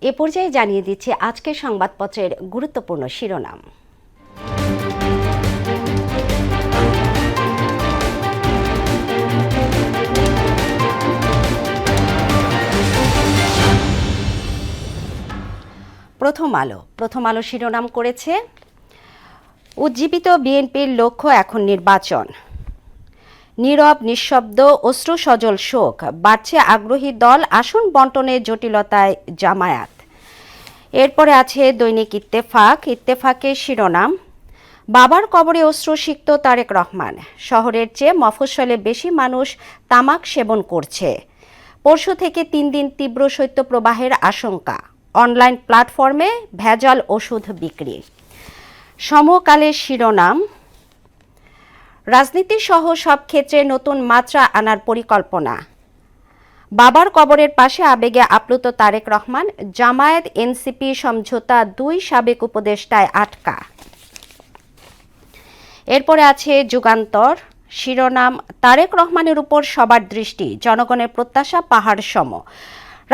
এ পর্যায়ে জানিয়ে দিচ্ছি আজকের সংবাদপত্রের গুরুত্বপূর্ণ শিরোনাম। প্রথম আলো শিরোনাম করেছে, উজ্জীবিত বিএনপির লক্ষ্য এখন নির্বাচন। নীরব নিঃশব্দ অশ্রুসজল শোক, বাড়ছে আগ্রহী দল, আসন বন্টনে জটিলতায় জামায়াত। এরপরে আছে দৈনিক ইত্তেফাকের শিরোনাম, বাবার কবরে অশ্রুসিক্ত তারেক রহমান, শহরের চেয়ে মফস্বলে বেশি মানুষ তামাক সেবন করছে। পরশু থেকে 3 দিন তীব্র শৈত্যপ্রবাহের আশঙ্কা, অনলাইন প্ল্যাটফর্মে ভেজাল ওষুধ বিক্রি। সমকালের শিরোনাম, রাজনীতি সহ সব ক্ষেত্রে নতুন মাত্রা আনার পরিকল্পনা। বাবার কবরের পাশে আবেগে আপ্লুত তারেক রহমান, জামায়াত এনসিপি সমঝোতা 2 সাবেক উপদেষ্টায় আটকা। এরপরে আছে যুগান্তর শিরোনাম, তারেক রহমানের উপর সবার দৃষ্টি, জনগণের প্রত্যাশা পাহাড় সম।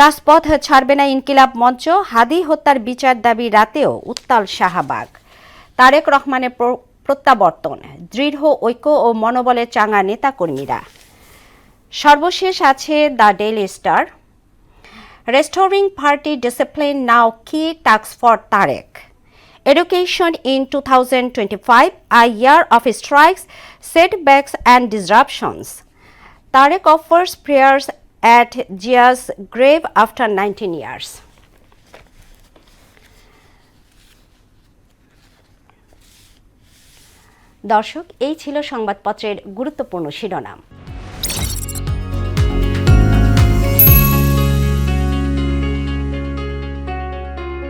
রাজপথ ছাড়বে না ইনকিলাব মঞ্চ, হাদি হত্যার বিচার দাবি রাতেও উত্তাল শাহবাগ। তারেক রহমানের প্রত্যাবর্তন, দৃঢ় ঐক্য ও মনোবলে চাঙা নেতাকর্মীরা। সর্বশেষ আছে the Daily Star, restoring party discipline now key task for Tarek. Education in 2025, a year of strikes, setbacks and disruptions. Tarek offers prayers at Jia's grave after 19 years. দর্শক, এই ছিল সংবাদপত্রের গুরুত্বপূর্ণ শিরোনাম।